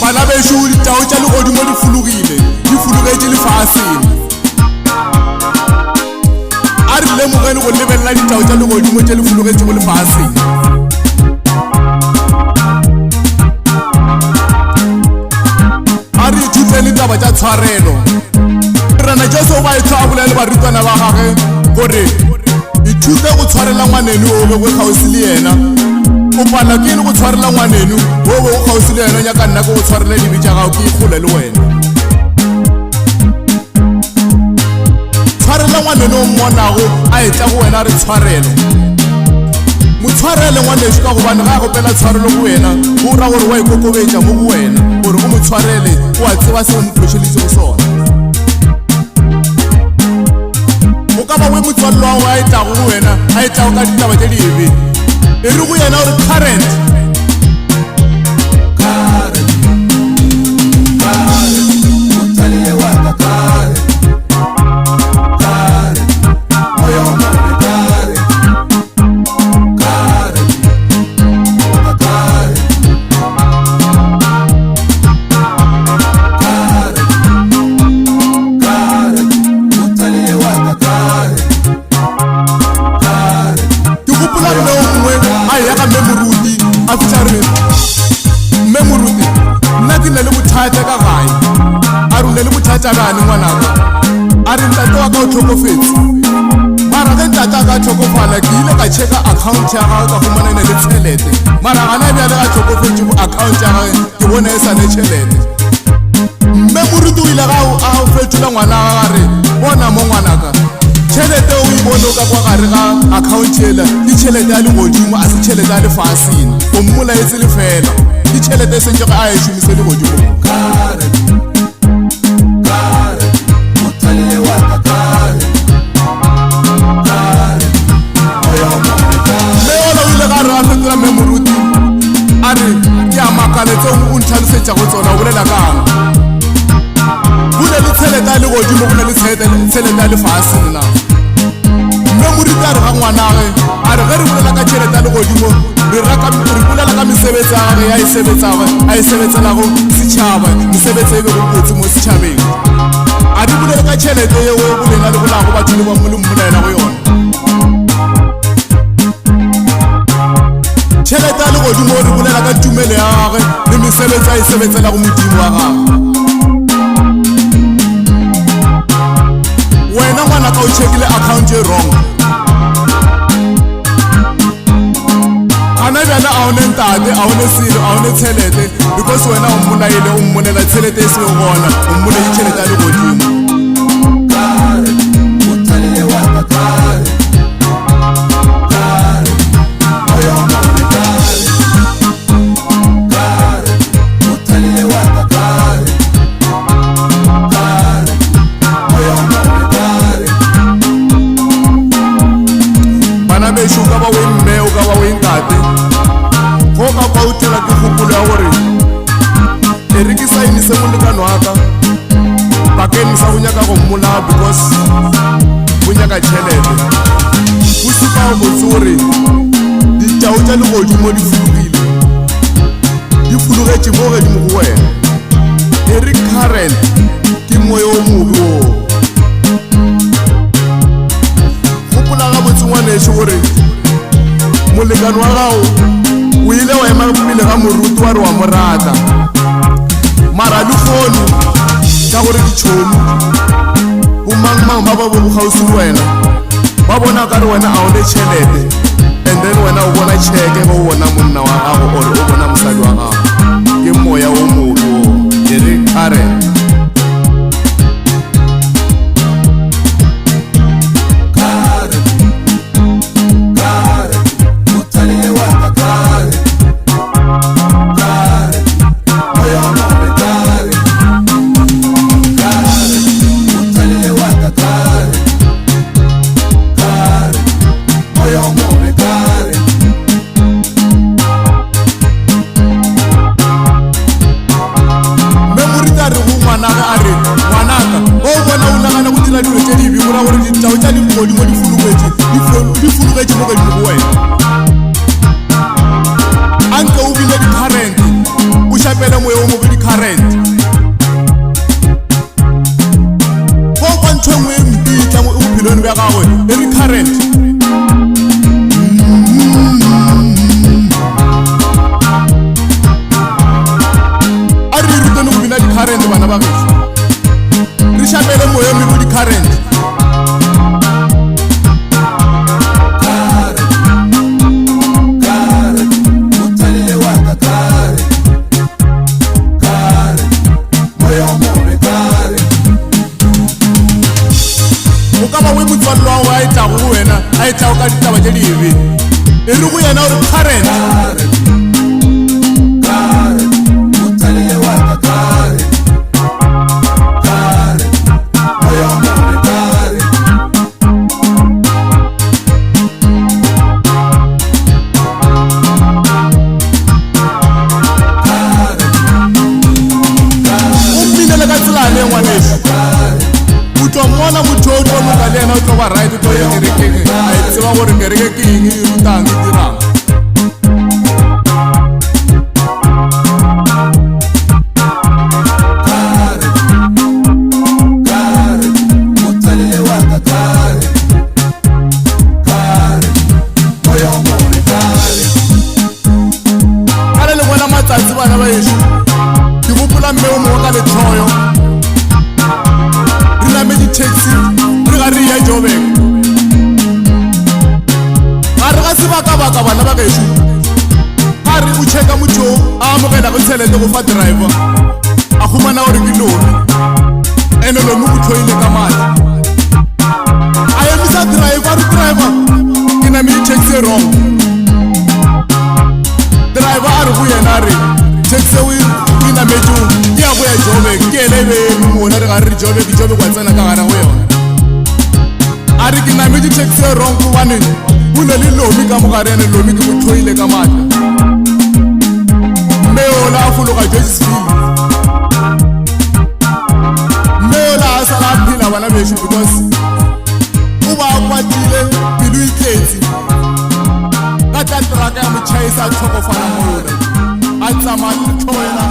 Bana besho ditao tša legodimo di fulugile lefaseng. A re lemogele go lebelela ditao tša legodimo tše le fulugetšego lefaseng. A re ithutele taba tša tshwarelo. Rena Jesu o ba etho a bolele barutwana ba gage gore ithute go tshwarela ngwaneno o be go kgauswi le yena. O pala ke le go tshwarela ngwaneno o be go kgauswi le yena, o nyaka nna ke go tshwarela dibe tša gago ke ikgole le wena. Tshwarela ngwaneno o mmonago a etla go wena re tshwarelo. Motshwarele ngwanešo ka gobane ga a gopela tshwarelo go wena go ra gore wa ikokobetša mo go wena gore o motshwarele o a tseba seo mophošeletše go sona. O ka ba we motswalelo wa go a etlago go wena a etlago ka ditaba tše dibe e re go yena gore current gane ngwanaka. A re ntate wa ka o tlhokofetse mara ge ntate a ka tlhokofala ke ile ka checka account ya gage ka fumana ene le tšhelete, mara gana bjale ga tlhokofetse account ya gage ke bone e sa le tšhelete. Mme moruti o ile ga a fetola ngwana ga gare bona mo ngwanaka tšhelete o e bone o ka kwa gare ga account ela ke tšhelete ya legodimo, a se tšhelete ya lefaseng. O mmolaetse le fela ke tšhelete e sentse a e šomise legodimo. A re ke a makale tseo o ntlhalosetša go tsona o bolela kang. Go ne le tšhelete ya legodimo, go ne le tšhelete ya lefaseng na. Mme moruti a re ga ngwanage a re ge re bolela ka tšhelete ya legodimo re bolela ka mesebetsi ya gage a e sebetselago setšhaba, mesebetsi e be go kotsi mo setšhabeng. A di bolele ka tšhelete yeo e bolena le bolago batho le ba mo le mmolaela go yona. Tšhelete ya legodimo re bolela ka tumelo ya gage le mesebetsi a e sebetselago modimo wa gage. Wena ngwana ka o checkile account e wrong. Gana bjale a one ntate, a one selo, a one tšhelete because wena o mmolaile o mmolela tšhelete e seo gona, o mmolele tšhelete ya legodimo. Besho ka ba we mme o ka ba we ntate go ka kwa o tela ke kgopolo ya gore e re ke sainise molekano wa ka bakeng sa go nyaka go mmolaya because go nyaka tšhelete. Go supa go botse gore ditao tša legodimo di fulugetše mo godimo go wena. E re current ke moya o mobe oo. Ngwanešo gore molekano wa gago o ile wa ema pele ga moruti wa re wa mo rata, mara le kgone ka gore ditšhomi bomangmang ba ba bo bogausi le wena ba bona ka re wena a one tšhelete and then wena o bona tšheke go bona monna wa gago ore o bona mosadi wa gago. Ke moya o mobe oo. E re current gore ditao tša legodimo di fologetše mo godimo go wena anke o bile di-current o šapele moya o mobe di-current go kwa ntho engwe e mpitla mo bophelong bja gagwe e re current a re rutene go bina di-current bana ba gešo re šapele moya o mobe di-current a etlago ka ditaba tše dibe e re go yena gore current o mminele ka tselane ngwaneso o tlo mmona motho o tlo moka le yena o tlo ba right o tlo ye kerekeng a e tseba gore kereke ke eng e rutang e dirang ka le lengwela matsatsi bana ba ešo ke gopola mme o mongwe ka lethoyo re name di-taxi re ga re ya Joburg ga re ga sebaka-baka bana ba gešo ga re o checka motho a amogela go tshelete go fa driver a khumana gore ke lomi ene lomi o thoile ka madi a emisa driver re driver ke name di-taxi e wrong driver a re go yena re taxi o inametšo ke ya go ya Joburg ke ene be mona re ga re Joburg wa tsena ka gara go yona a re ke nametše taxi e wrong gobane o ne le lomi ka mogare ene lomi ke mo thoile ka maatla mme ola a fologa Josephine mme ola a sala a phela bana bešo because o ba a kwatile pelo e tletse ka tla traka ya motšhaisa a tlhokofala mo yona a tsamaya le tlhogo yena